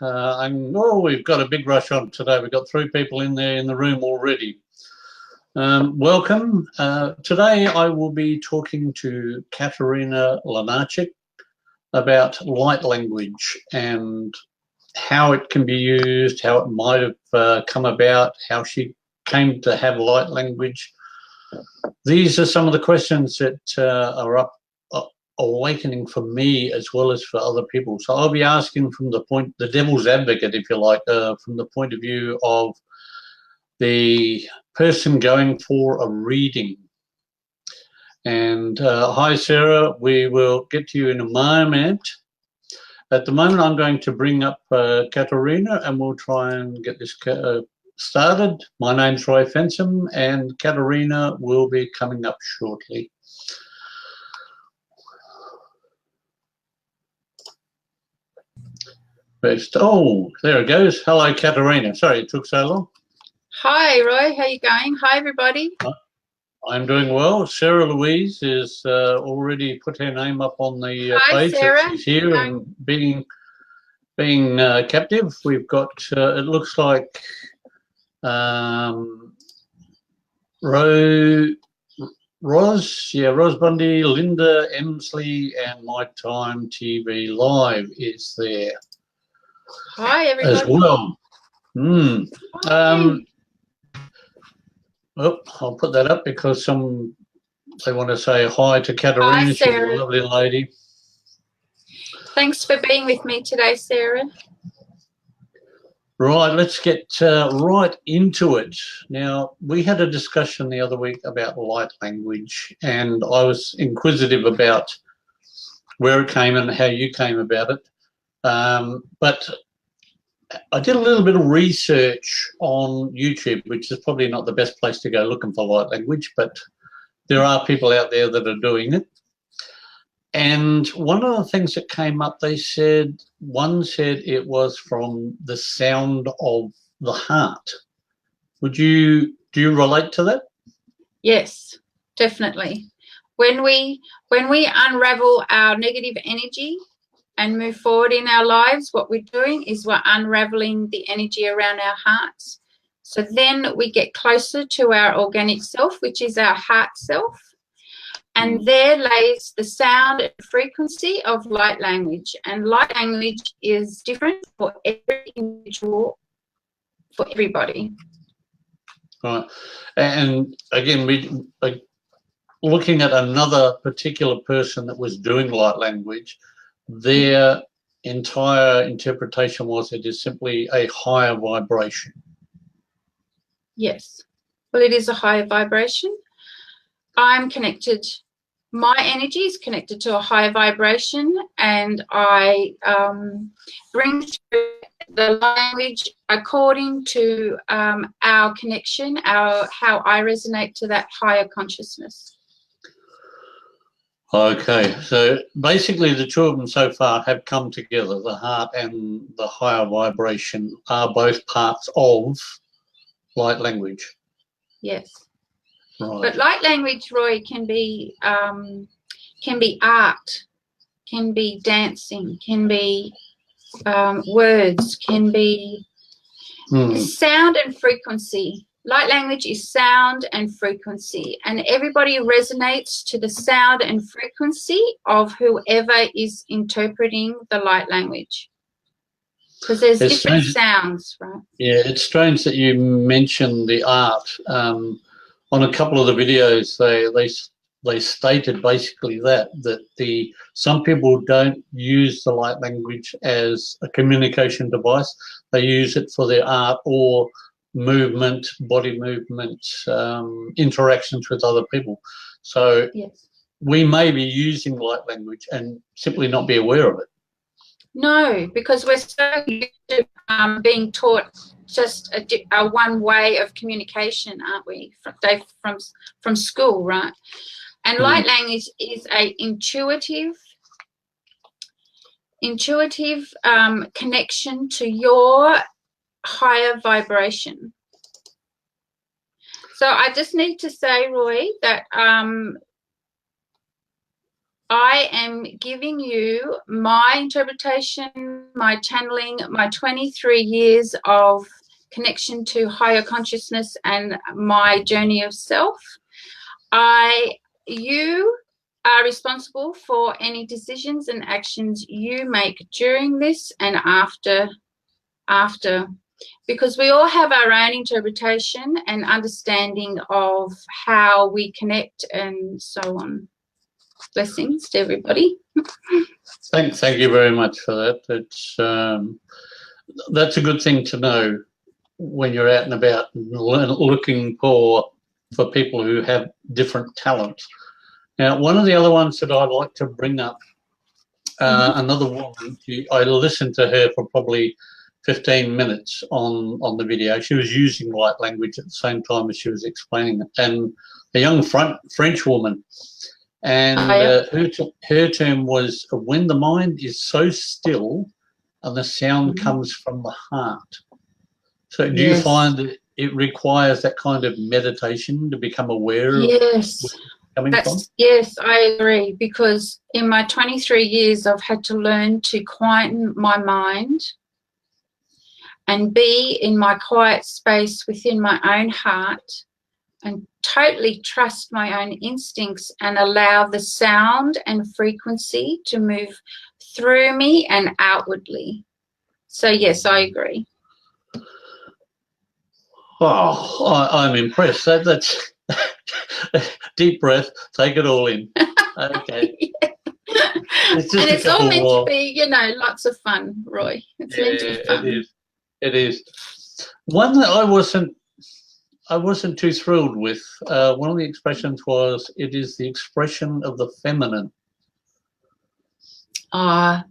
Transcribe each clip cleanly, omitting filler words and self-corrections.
We've got a big rush on today. We've got 3 people in there in the room already. Welcome. Today I will be talking to Katerina Lenarcic about light language and how it can be used, how it might have come about, how she came to have light language. These are some of the questions that are awakening for me as well as for other people. So I'll be asking from the devil's advocate, if you like, from the point of view of the person going for a reading. And hi, Sarah, we will get to you in a moment. At the moment, I'm going to bring up Katerina and we'll try and get this started. My name's Roy Fensom and Katerina will be coming up shortly. Oh, there it goes. Hello, Katerina. Sorry it took so long. Hi, Roy. How you going? Hi, everybody. I'm doing well. Sarah Louise has already put her name up on the page. Sarah. She's here and being captive. We've got, it looks like Ros Bundy, Linda Emsley, and My Time TV Live is there. Hi, everybody. As well. I'll put that up because they want to say hi to Katerina. Hi, Sarah. She's a lovely lady. Thanks for being with me today, Sarah. Right, let's get right into it. Now, we had a discussion the other week about light language, and I was inquisitive about where it came and how you came about it. But I did a little bit of research on YouTube, which is probably not the best place to go looking for light language, but there are people out there that are doing it. And one of the things that came up, one said it was from the sound of the heart. Do you relate to that? Yes, definitely. When we unravel our negative energy and move forward in our lives, what we're doing is we're unraveling the energy around our hearts. So then we get closer to our organic self, which is our heart self. And there lays the sound and frequency of light language. And light language is different for every individual, for everybody. Right. And again, we looking at another particular person that was doing light language, their entire interpretation was it is simply a higher vibration. Yes. Well, it is a higher vibration. I'm connected. My energy is connected to a higher vibration, and I bring through the language according to our connection, how I resonate to that higher consciousness. Okay, so basically the two of them so far have come together. The heart and the higher vibration are both parts of light language. Yes. Right. But light language, Roy, can be art, can be dancing, can be words, can be sound and frequency. Light language is sound and frequency, and everybody resonates to the sound and frequency of whoever is interpreting the light language. Because there's different sounds, right? Yeah, it's strange that you mentioned the art. On a couple of the videos, they stated basically that some people don't use the light language as a communication device. They use it for their art or movement, body movement, interactions with other people. So yes, we may be using light language and simply not be aware of it. No, because we're so used to being taught just a one way of communication, aren't we? From school, right? And light language is a intuitive connection to your higher vibration. So I just need to say, Roy, that I am giving you my interpretation, my channeling, my 23 years of connection to higher consciousness and my journey of self. You are responsible for any decisions and actions you make during this and after, because we all have our own interpretation and understanding of how we connect and so on. Blessings to everybody. Thank you very much for that. That's a good thing to know when you're out and about looking for people who have different talents. Now, one of the other ones that I'd like to bring up, another woman, I listened to her for probably 15 minutes on the video. She was using light language at the same time as she was explaining it. And a young French woman. And her term was, when the mind is so still and the sound comes from the heart. So do you find that it requires that kind of meditation to become aware of where it's coming from? Yes, I agree, because in my 23 years I've had to learn to quieten my mind and be in my quiet space within my own heart and totally trust my own instincts and allow the sound and frequency to move through me and outwardly. So yes, I agree. Oh, I'm impressed. That's deep breath, take it all in. Okay. It's all meant to be, lots of fun, Roy. It's meant to be fun. It is. One that I wasn't too thrilled with. One of the expressions was, it is the expression of the feminine. Now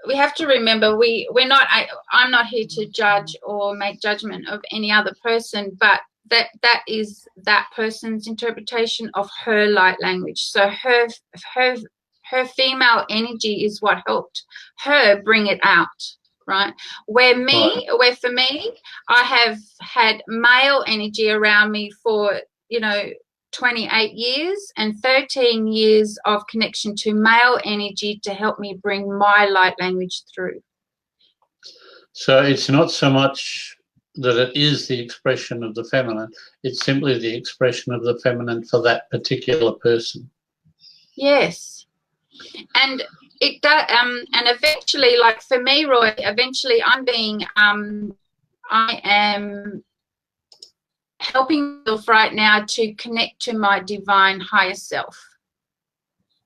we have to remember I'm not here to judge or make judgment of any other person, but that is that person's interpretation of her light language. So her female energy is what helped her bring it out. Right. Where for me, I have had male energy around me for, 28 years and 13 years of connection to male energy to help me bring my light language through. So it's not so much that it is the expression of the feminine, it's simply the expression of the feminine for that particular person. Yes. And it does, and eventually, like for me, Roy, eventually I am helping myself right now to connect to my divine higher self.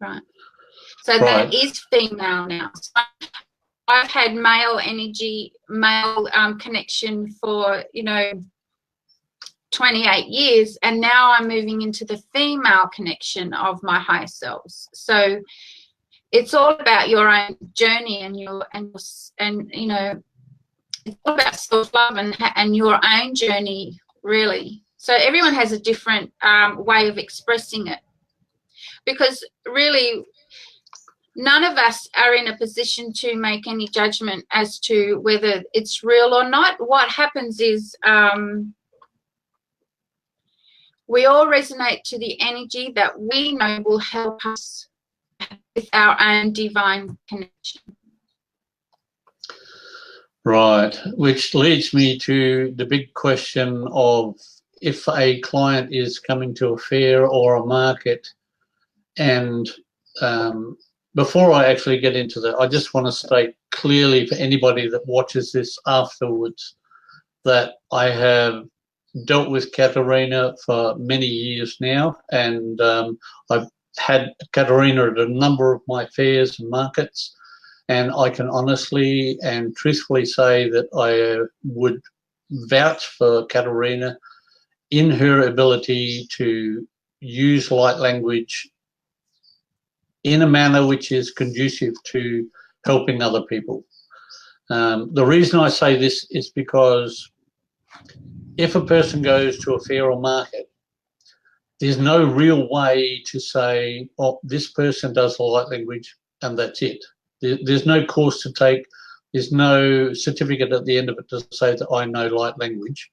Right. So that is female now. So I've had male energy, male connection for, 28 years, and now I'm moving into the female connection of my higher selves. So it's all about your own journey and it's all about self-love and your own journey, really. So everyone has a different way of expressing it, because really none of us are in a position to make any judgment as to whether it's real or not. What happens is we all resonate to the energy that we know will help us with our own divine connection. Right, which leads me to the big question of, if a client is coming to a fair or a market, and before I actually get into that, I just want to state clearly for anybody that watches this afterwards that I have dealt with Katerina for many years now, and I've had Katerina at a number of my fairs and markets, and I can honestly and truthfully say that I would vouch for Katerina in her ability to use light language in a manner which is conducive to helping other people. The reason I say this is because if a person goes to a fair or market, there's no real way to say, oh, this person does the light language and that's it. There's no course to take. There's no certificate at the end of it to say that I know light language.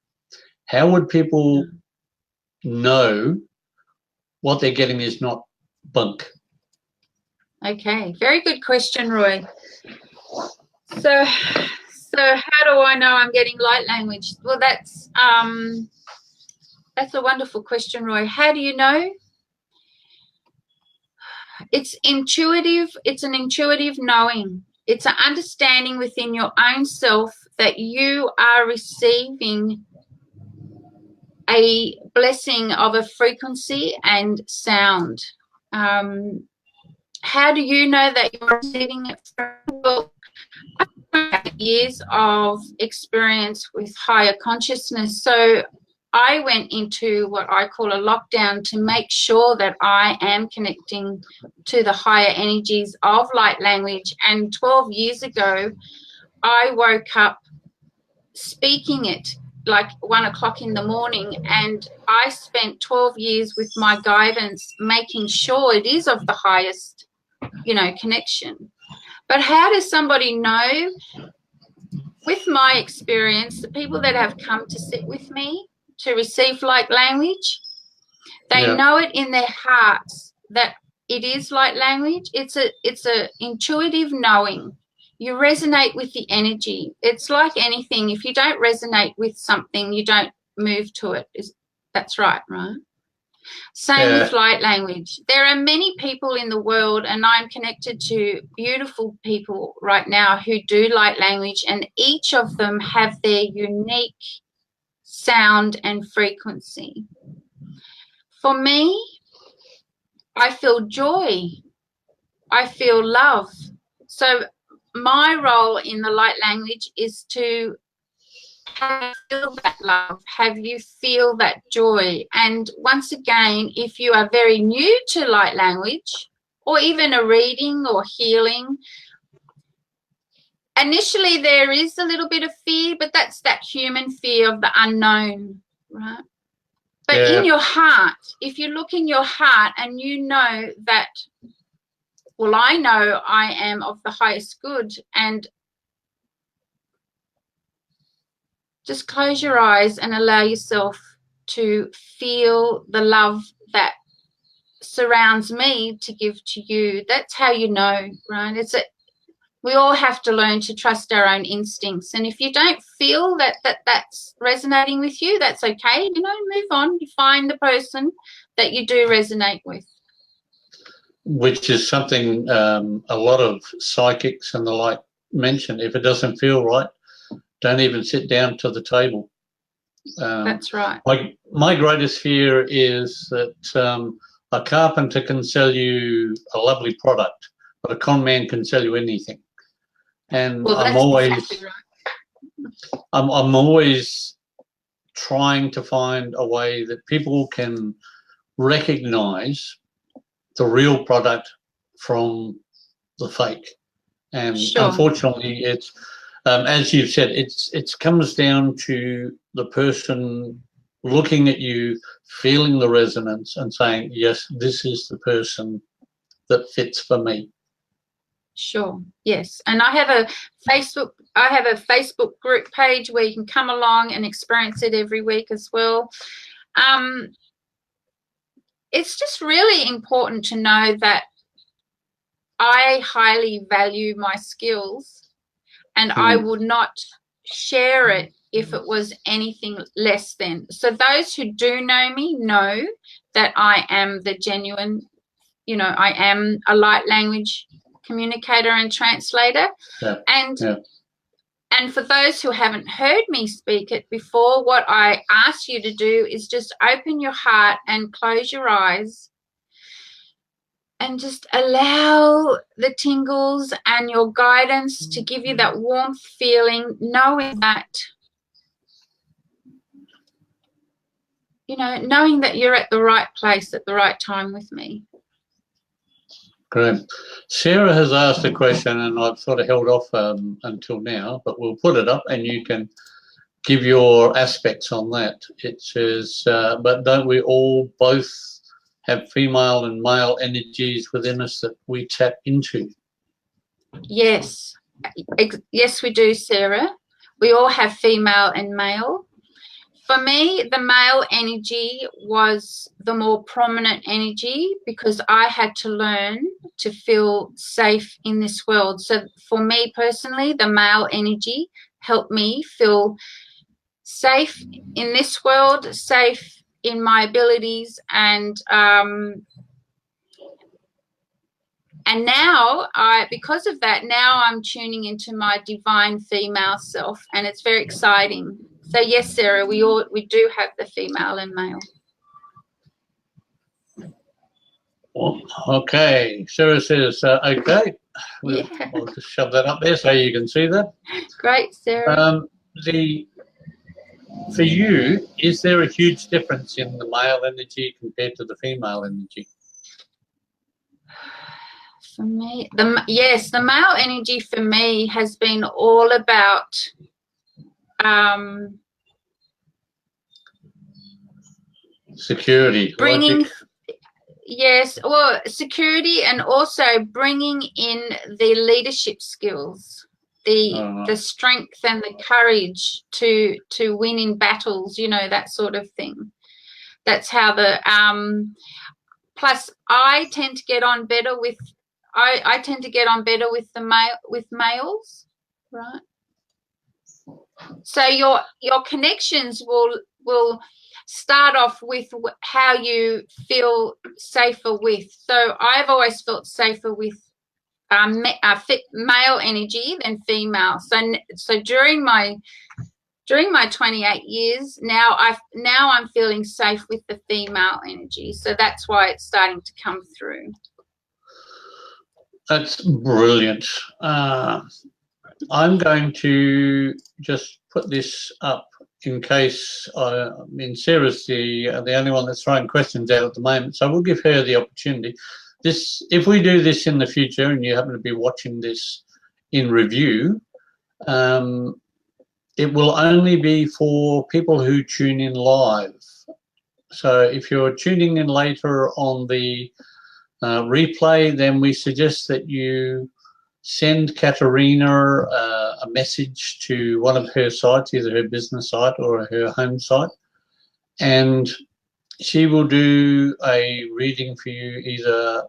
How would people know what they're getting is not bunk. Okay, very good question, Roy. So how do I know I'm getting light language? Well, that's a wonderful question, Roy. How do you know? It's intuitive. It's an intuitive knowing. It's an understanding within your own self that you are receiving a blessing of a frequency and sound. How do you know that you're receiving it? Well, I have years of experience with higher consciousness. So I went into what I call a lockdown to make sure that I am connecting to the higher energies of light language. And 12 years ago, I woke up speaking it like 1 o'clock in the morning, and I spent 12 years with my guidance making sure it is of the highest, connection. But how does somebody know? With my experience, the people that have come to sit with me to receive light language, they know it in their hearts that it is light language. It's a intuitive knowing. You resonate with the energy. It's like anything. If you don't resonate with something, you don't move to it. That's right? Same with light language. There are many people in the world, and I'm connected to beautiful people right now who do light language, and each of them have their unique sound and frequency. For me, I feel joy. I feel love. So my role in the light language is to have you feel that love, have you feel that joy. And once again, if you are very new to light language, or even a reading or healing, initially there is a little bit of fear, but that's that human fear of the unknown, right? But in your heart, if you look in your heart and you know that, well, I know I am of the highest good, and just close your eyes and allow yourself to feel the love that surrounds me to give to you. That's how you know, right? We all have to learn to trust our own instincts. And if you don't feel that's resonating with you, that's okay. Move on. You find the person that you do resonate with. Which is something a lot of psychics and the like mention. If it doesn't feel right, don't even sit down to the table. That's right. My greatest fear is that a carpenter can sell you a lovely product, but a con man can sell you anything. And I'm always trying to find a way that people can recognize the real product from the fake. And unfortunately, it's as you've said, it comes down to the person looking at you, feeling the resonance, and saying, yes, this is the person that fits for me. Sure. Yes. And I have a Facebook group page where you can come along and experience it every week as well. It's just really important to know that I highly value my skills, and I would not share it if it was anything less than. So those who do know me know that I am the genuine, I am a light language communicator and translator. And for those who haven't heard me speak it before, what I ask you to do is just open your heart and close your eyes and just allow the tingles and your guidance to give you that warmth feeling, knowing that you're at the right place at the right time with me. Great. Sarah has asked a question, and I've sort of held off until now, but we'll put it up and you can give your aspects on that. It says, but don't we all both have female and male energies within us that we tap into? Yes. Yes, we do, Sarah. We all have female and male. For me, the male energy was the more prominent energy because I had to learn to feel safe in this world. So for me personally, the male energy helped me feel safe in this world, safe in my abilities, and now because of that, now I'm tuning into my divine female self, and it's very exciting. So yes, Sarah, we do have the female and male. Well, okay, Sarah says, okay. Yeah. I'll just shove that up there so you can see that. Great, Sarah. For you, is there a huge difference in the male energy compared to the female energy? For me, yes, the male energy for me has been all about security, bringing logic. Yes, well, security, and also bringing in the leadership skills, the strength and the courage to win in battles, you know, that sort of thing. That's how the plus I tend to get on better with I tend to get on better with males, right? So your connections will start off with how you feel safer with. So I've always felt safer with male energy than female. So during my 28 years now, I'm feeling safe with the female energy. So that's why it's starting to come through. That's brilliant. I'm going to just put this up in case, Sarah's the only one that's throwing questions out at the moment, so we'll give her the opportunity. If we do this in the future and you happen to be watching this in review, it will only be for people who tune in live. So if you're tuning in later on the replay, then we suggest that you send Katerina a message to one of her sites, either her business site or her home site, and she will do a reading for you either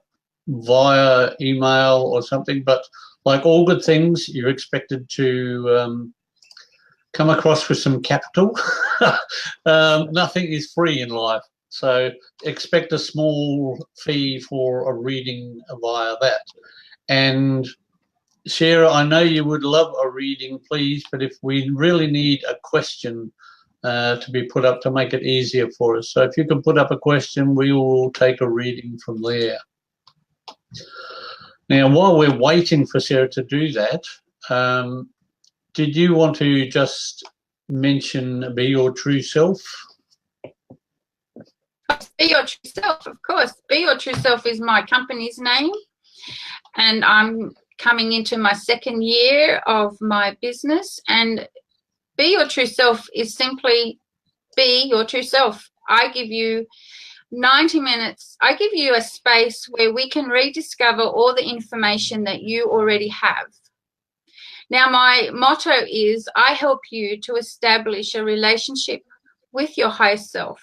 via email or something. But like all good things, you're expected to come across with some capital. Nothing is free in life, so expect a small fee for a reading via that. And Sarah, I know you would love a reading, please, but if we really need a question to be put up to make it easier for us. So if you can put up a question, we will take a reading from there. Now, while we're waiting for Sarah to do that, did you want to just mention Be Your True Self? Be Your True Self, of course. Be Your True Self is my company's name, and I'm coming into my 2nd year of my business. And Be Your True Self is simply be your true self. I give you 90 minutes. I give you a space where we can rediscover all the information that you already have. Now, my motto is I help you to establish a relationship with your higher self.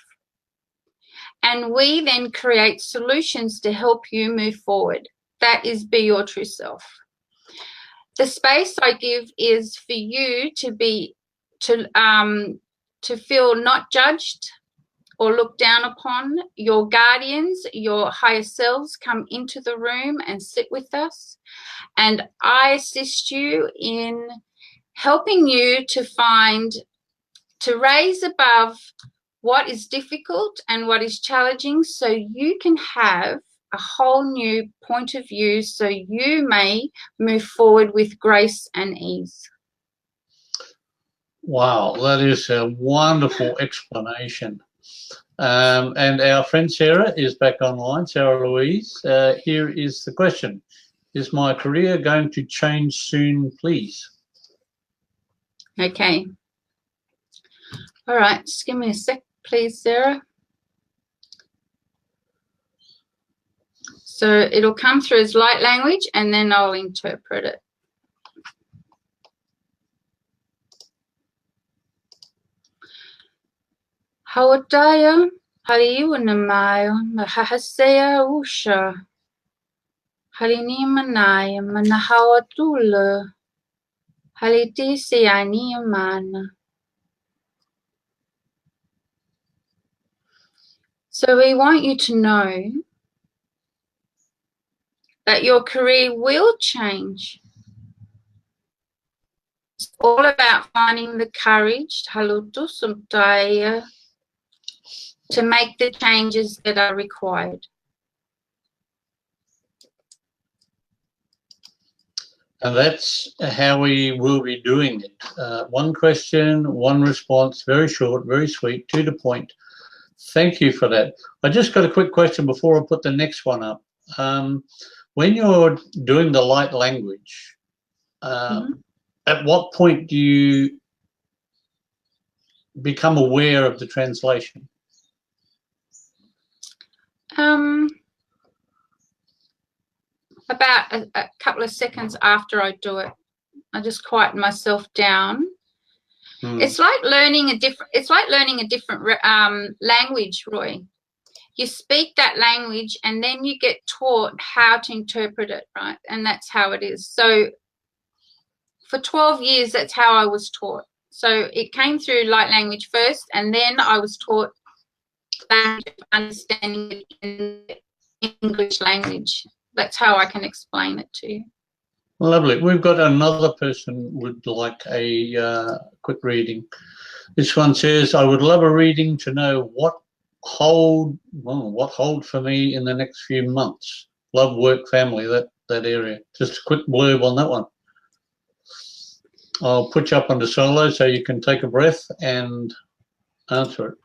And we then create solutions to help you move forward. That is Be Your True Self. The space I give is for you to feel not judged or looked down upon. Your guardians, your higher selves come into the room and sit with us. And I assist you in helping you to raise above what is difficult and what is challenging, so you can have a whole new point of view, so you may move forward with grace and ease. Wow, that is a wonderful explanation. And our friend Sarah is back online, Sarah Louise. Here is the question. Is my career going to change soon, please? Okay. All right, just give me a sec, please, Sarah. So it'll come through as light language, and then I'll interpret it. Hawataya Haliunamaya Mahasea Usha Halinimanaya Manahawatula Halitisianiyamana. So we want you to know that your career will change. It's all about finding the courage to make the changes that are required. And that's how we will be doing it. One question, one response, very short, very sweet, to the point. Thank you for that. I just got a quick question before I put the next one up. When you're doing the light language, at what point do you become aware of the translation? About a couple of seconds after I do it, I just quiet myself down. It's like learning a different language, Roy. You speak that language and then you get taught how to interpret it, right? And that's how it is. So for 12 years, that's how I was taught. So it came through light language first, and then I was taught understanding it in English language. That's how I can explain it to you. Lovely. We've got another person would like a quick reading. This one says, I would love a reading to know what hold for me in the next few months. Love, work, family, that area. Just a quick blurb on that one. I'll put you up on the solo so you can take a breath and answer it.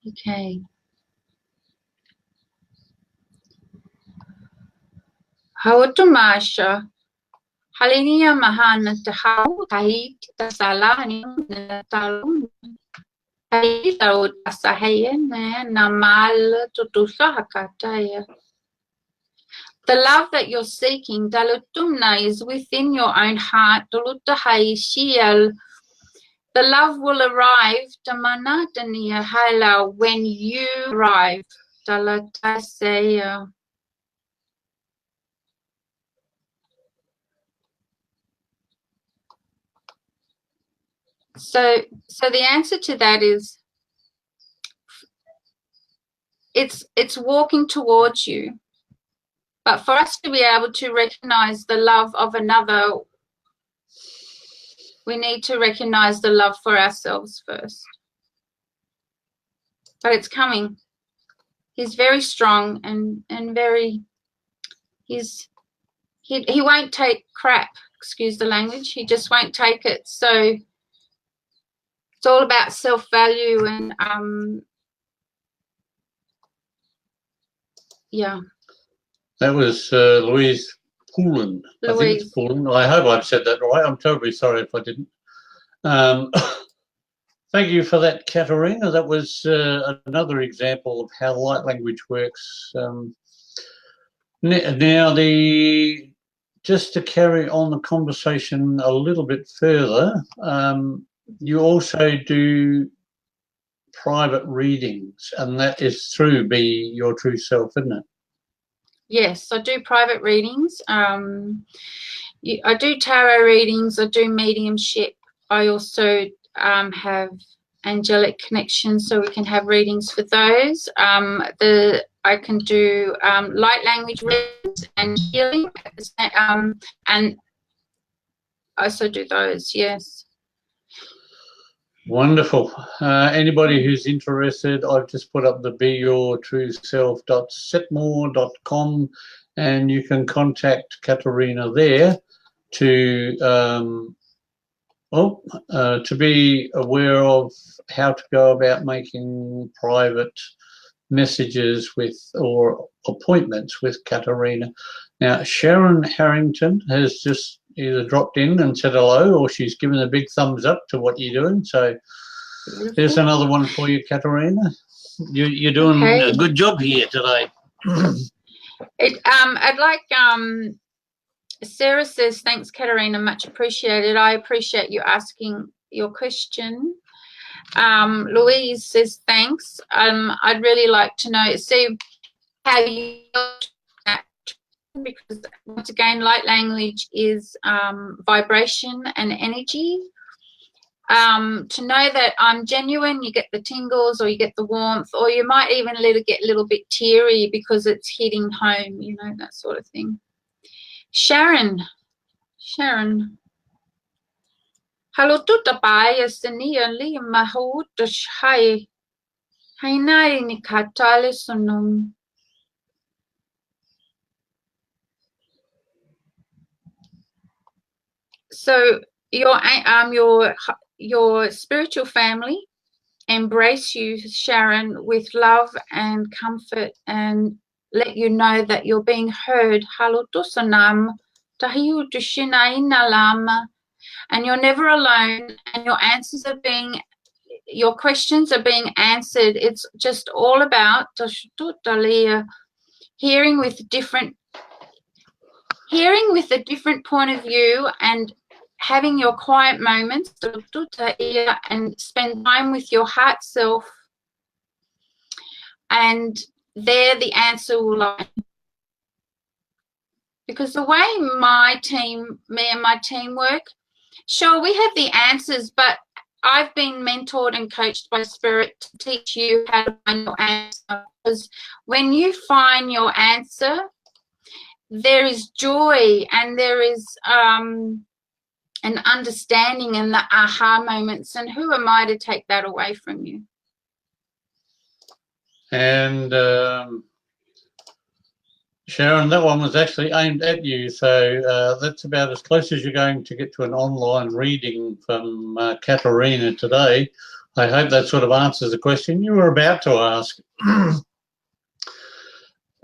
Okay. Hawatumasha Halinia Mahana Tahau Tahit Tasalani Talun Tahita Tasahayan Namal Tutusahakataya. The love that you're seeking, Dalutumna, is within your own heart. Dulutahai Shial. The love will arrive, Damanatania Hala, when you arrive. Dalatasaya. So the answer to that is it's walking towards you. But for us to be able to recognize the love of another, we need to recognize the love for ourselves first. But it's coming. He's very strong and very, he won't take crap, excuse the language. He just won't take it. So it's all about self-value and yeah. That was Louise Poulin. I think it's Poulin. I hope I've said that right. I'm terribly sorry if I didn't. Thank you for that, Katerina. That was another example of how light language works. Now, just to carry on the conversation a little bit further, you also do private readings, and that is through Be Your True Self, isn't it? Yes, I do private readings. I do tarot readings. I do mediumship. I also have angelic connections, so we can have readings for those. I can do light language readings and healing, and I also do those. Yes. Wonderful. Anybody who's interested, I've just put up the beyourtrueself.setmore.com, and you can contact Katerina there to be aware of how to go about making private messages with or appointments with Katerina. Now, Sharon Harrington has just either dropped in and said hello, or she's given a big thumbs up to what you're doing. So there's another one for you, Katerina. You're doing a good job here today. I'd like Sarah says, thanks, Katerina, much appreciated. I appreciate you asking your question. Louise says, thanks. I'd really like to know, see how you that, because once again, light language is vibration and energy. To know that I'm genuine, you get the tingles or you get the warmth, or you might even get a little bit teary because it's hitting home, you know, that sort of thing. Sharon. Hello tuta paya senia li mahuta shai. Hainai ni katale sunum. So your spiritual family embrace you, Sharon, with love and comfort, and let you know that you're being heard. Halutusanam, tahiu tushinaina lama, and you're never alone, and your questions are being answered. It's just all about hearing with a different point of view and having your quiet moments and spend time with your heart self, and there the answer will lie. Because the way me and my team work, sure, we have the answers, but I've been mentored and coached by Spirit to teach you how to find your answer. Because when you find your answer, there is joy and there is an understanding and the aha moments. And who am I to take that away from you? And Sharon, that one was actually aimed at you, so that's about as close as you're going to get to an online reading from Katerina today. I hope that sort of answers the question you were about to ask.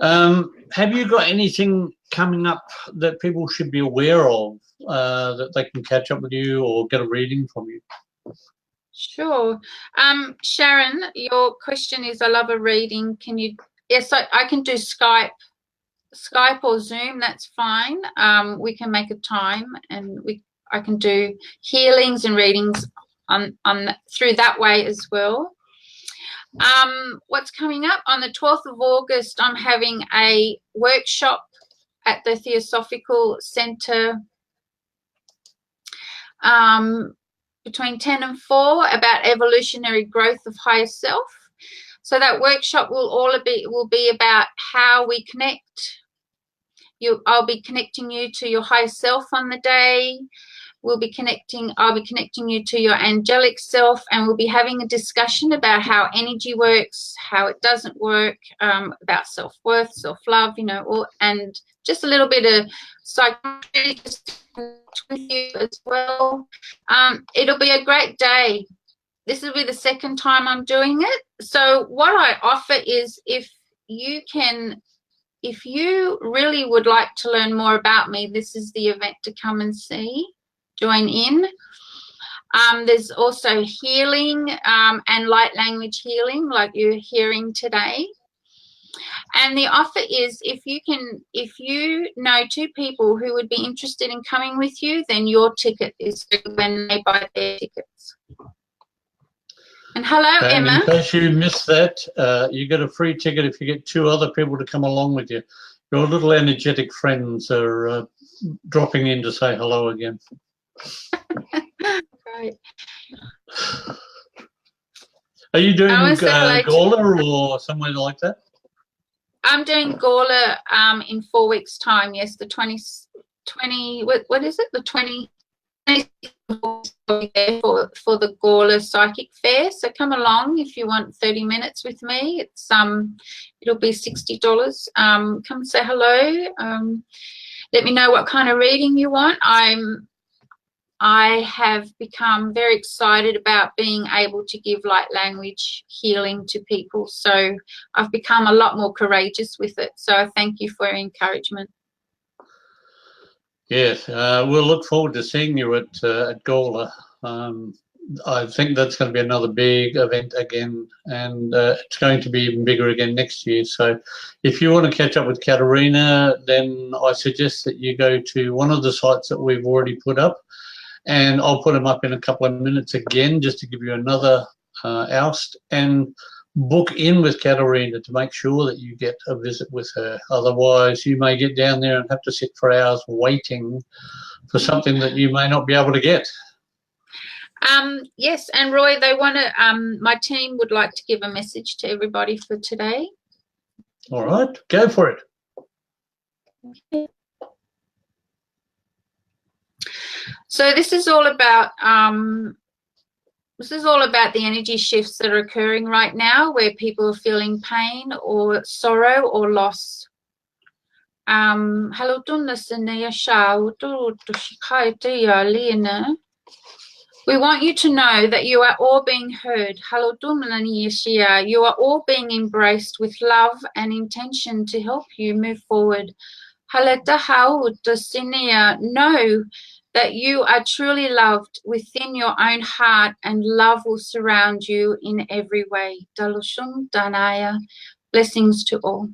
Have you got anything coming up that people should be aware of, that they can catch up with you or get a reading from you? Sure. Sharon, your question is, I love a reading. Can you? Yes, I can do Skype or Zoom. That's fine. We can make a time, and I can do healings and readings on through that way as well. What's coming up on the 12th of August? I'm having a workshop at the Theosophical Centre between 10 and 4 about evolutionary growth of higher self. So that workshop will be about how we connect. I'll be connecting you to your higher self on the day. I'll be connecting you to your angelic self, and we'll be having a discussion about how energy works, how it doesn't work, about self-worth, self-love, you know, and just a little bit of psychology with you as well. It'll be a great day. This will be the second time I'm doing it. So what I offer is, if you really would like to learn more about me, this is the event to come and see. Join in. There's also healing and light language healing, like you're hearing today. And the offer is, if you know 2 people who would be interested in coming with you, then your ticket is when they buy their tickets. And hello, and Emma. In case you missed that, you get a free ticket if you get 2 other people to come along with you. Your little energetic friends are dropping in to say hello again. Great. Are you doing Gawler or somewhere like that? I'm doing Gawler in 4 weeks' time. Yes, the 20. What is it? The 20. For the Gawler Psychic Fair. So come along if you want 30 minutes with me. It's it'll be $60. Come say hello. Let me know what kind of reading you want. I have become very excited about being able to give light language healing to people. So I've become a lot more courageous with it. So I thank you for your encouragement. Yes, we'll look forward to seeing you at Gawler. I think that's going to be another big event again, and it's going to be even bigger again next year. So if you want to catch up with Katerina, then I suggest that you go to one of the sites that we've already put up, and I'll put them up in a couple of minutes again just to give you another oust, and book in with Katerina to make sure that you get a visit with her. Otherwise, you may get down there and have to sit for hours waiting for something that you may not be able to get. Yes, and Roy, they want to. My team would like to give a message to everybody for today. All right, go for it. Okay. So this is all about the energy shifts that are occurring right now, where people are feeling pain or sorrow or loss. Hello, we want you to know that you are all being heard. You are all being embraced with love and intention to help you move forward. Know that you are truly loved within your own heart, and love will surround you in every way. Blessings to all.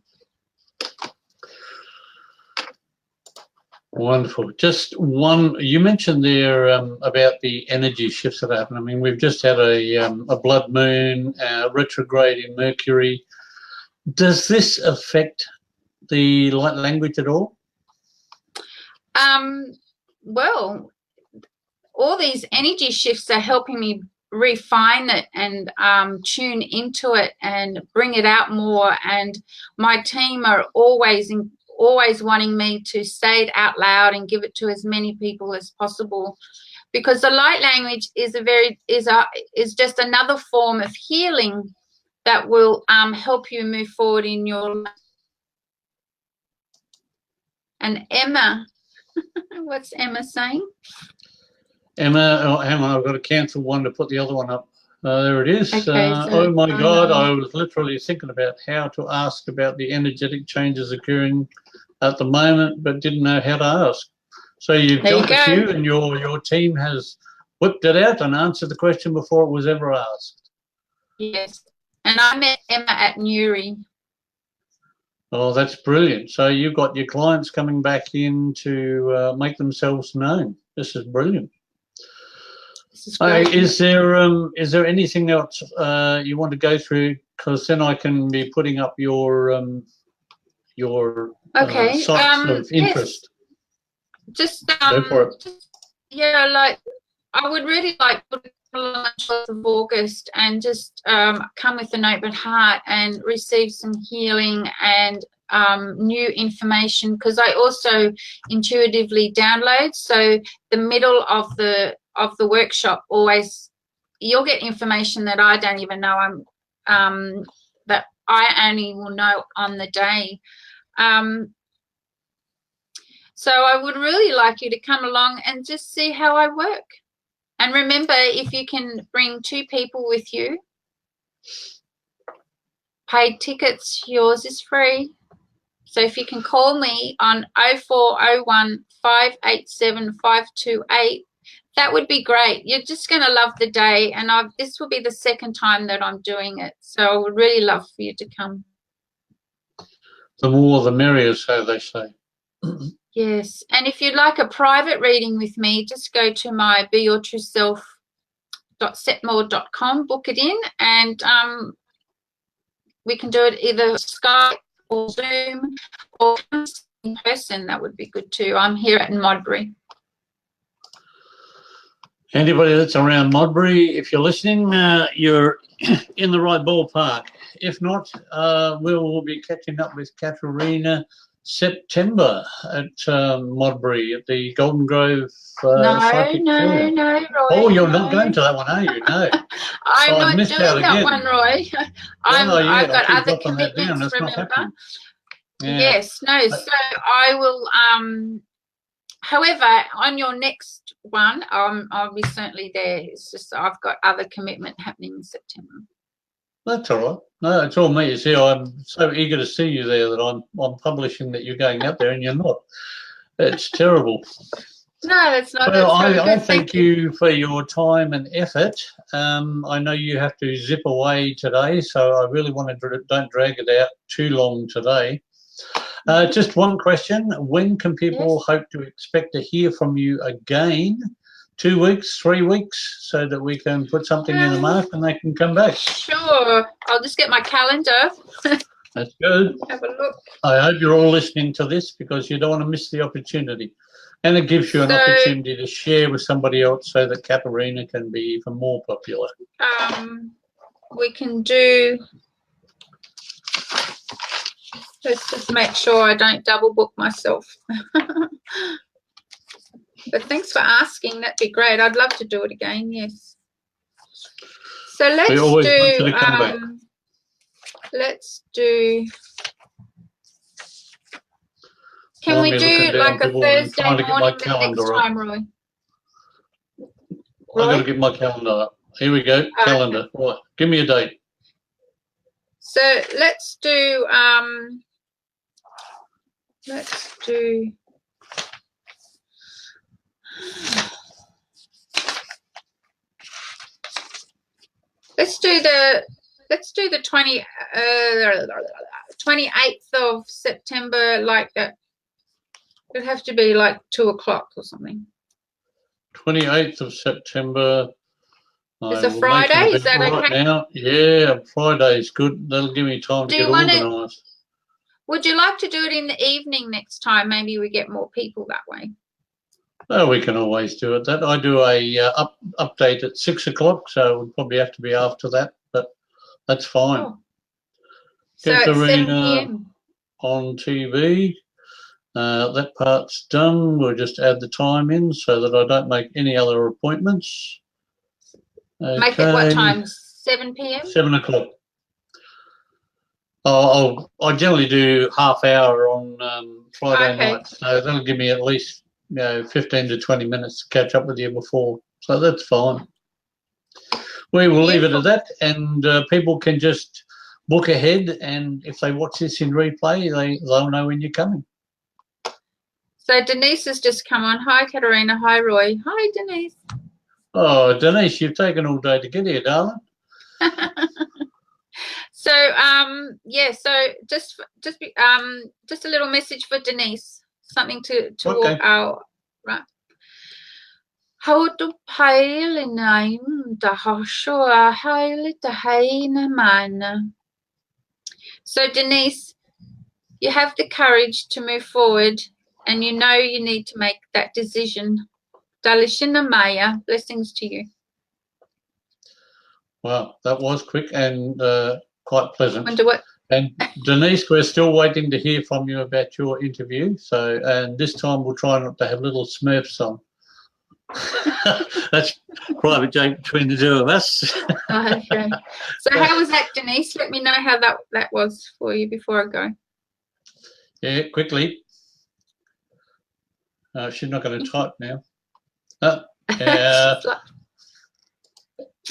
Wonderful. Just one, you mentioned there about the energy shifts that happen. I mean, we've just had a blood moon, retrograde in Mercury. Does this affect the light language at all? Well, all these energy shifts are helping me refine it and tune into it and bring it out more. And my team are always wanting me to say it out loud and give it to as many people as possible, because the light language is just another form of healing that will help you move forward in your life. And Emma, what's Emma saying? Emma, I've got to cancel one to put the other one up. There it is. Okay, oh my God, I was literally thinking about how to ask about the energetic changes occurring at the moment, but didn't know how to ask. So you've jumped a few, and your team has whipped it out and answered the question before it was ever asked. Yes, and I met Emma at Newry. Oh, that's brilliant. So you've got your clients coming back in to make themselves known. This is brilliant. Is there anything else you want to go through? Because then I can be putting up your sites of interest. Yes. Just go for it. Yeah, like I would really like to on 12th of August and just come with an open heart and receive some healing and new information, because I also intuitively download. So the middle of the workshop, always you'll get information that I don't even know that I only will know on the day. So I would really like you to come along and just see how I work. And remember, if you can bring 2 people with you, paid tickets, yours is free. So if you can call me on 0401 587 528, that would be great. You're just going to love the day, and this will be the second time that I'm doing it. So I would really love for you to come. The more the merrier, so they say. Yes, and if you'd like a private reading with me, just go to my beyourtrueself.setmore.com, book it in, and we can do it either Skype or Zoom or in person. That would be good too. I'm here at Modbury. Anybody that's around Modbury, if you're listening, you're in the right ballpark. If not, we'll be catching up with Katerina September at Modbury at the Golden Grove Psychic Fair. No, Roy. Oh, you're not going to that one, are you? No. I'm not doing that one, Roy. I've got other commitments, remember? Yeah. Yes, no, so I will, however, on your next one, I'll be certainly there. It's just I've got other commitment happening in September. That's all right. No, it's all me. You see, I'm so eager to see you there that I'm publishing that you're going out there and you're not. It's terrible. No, that's not. Well, That's really I good. thank you for your time and effort. I know you have to zip away today, so I really don't drag it out too long today. Just one question. When can people hope to expect to hear from you again? 2 weeks, 3 weeks, so that we can put something in the mark and they can come back? Sure. I'll just get my calendar. That's good. Have a look. I hope you're all listening to this because you don't want to miss the opportunity. And it gives you an opportunity to share with somebody else so that Katerina can be even more popular. We can do... Let's just make sure I don't double book myself. But thanks for asking. That'd be great. I'd love to do it again. Yes. So let's do. Let's do. Can we do like a Thursday morning the next time, Roy? I've got to get my calendar up. Here we go. Calendar. Right. Give me a date. So let's do. Let's do. Let's do the 28th of September, like that. It'd have to be like 2 o'clock or something. 28th of September. It's a Friday, is that okay? Now. Yeah, Friday is good. That'll give me time to get organised. Would you like to do it in the evening next time? Maybe we get more people that way. Oh, we can always do it. I do a update at 6 o'clock, so it would probably have to be after that, but that's fine. Oh. So it's 7 p.m. on TV. That part's done. We'll just add the time in so that I don't make any other appointments. Okay. Make it what time? 7 p.m.? 7 o'clock. I generally do half hour on Friday night, so that'll give me at least 15 to 20 minutes to catch up with you before. So that's fine. We will leave it at that, and people can just book ahead, and if they watch this in replay, they'll know when you're coming. So Denise has just come on. Hi, Katerina. Hi, Roy. Hi, Denise. Oh, Denise, you've taken all day to get here, darling. So, yeah. So just a little message for Denise. Something to walk out. Right. How to pay the name the Hoshua Haile the Haina Mana. So Denise, you have the courage to move forward, and you know you need to make that decision. Dalishina Maya, blessings to you. Wow, that was quick and quite pleasant. Wonder what. And Denise, we're still waiting to hear from you about your interview. So, and this time we'll try not to have little Smurfs on. That's private joke between the two of us. Okay. So how was that, Denise? Let me know how that was for you before I go. Yeah, quickly. She's not going to type now.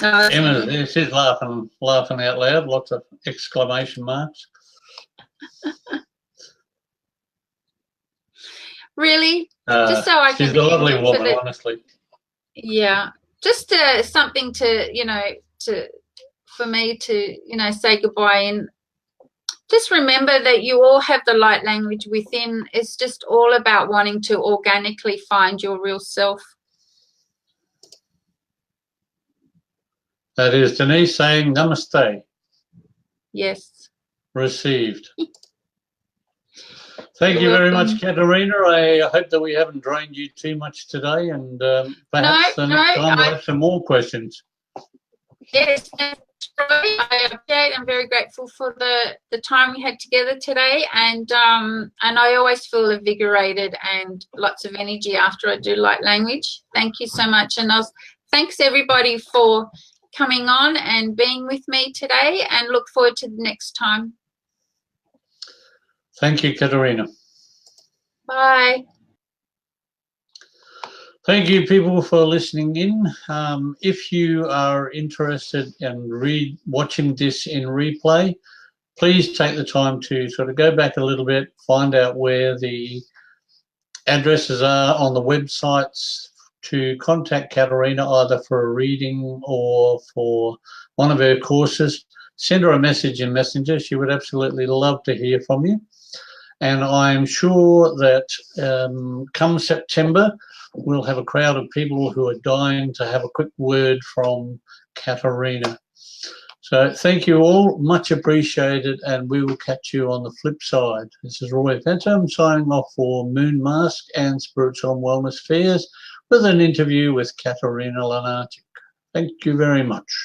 Emma, she's laughing out loud. Lots of exclamation marks. Really? Just so I can. She's a lovely woman, honestly. Yeah, just something to for me to say goodbye, and just remember that you all have the light language within. It's just all about wanting to organically find your real self. That is Denise saying namaste. Yes. Received. Thank you very much, Katerina. I hope that we haven't drained you too much today, and perhaps the next time we'll have some more questions. Yes, I appreciate. I'm very grateful for the time we had together today, and I always feel invigorated and lots of energy after I do light language. Thank you so much, and thanks everybody for coming on and being with me today, and look forward to the next time. Thank you, Katerina. Bye. Thank you, people, for listening in. If you are interested in watching this in replay, please take the time to sort of go back a little bit, find out where the Addresses are on the websites to contact Katerina either for a reading or for one of her courses. Send her a message in Messenger. She would absolutely love to hear from you. And I'm sure that come September, we'll have a crowd of people who are dying to have a quick word from Katerina. So thank you all, much appreciated, and we will catch you on the flip side. This is Roy Phantom signing off for Moon Mask and Spiritual and Wellness Fairs with an interview with Katerina Lenarcic. Thank you very much.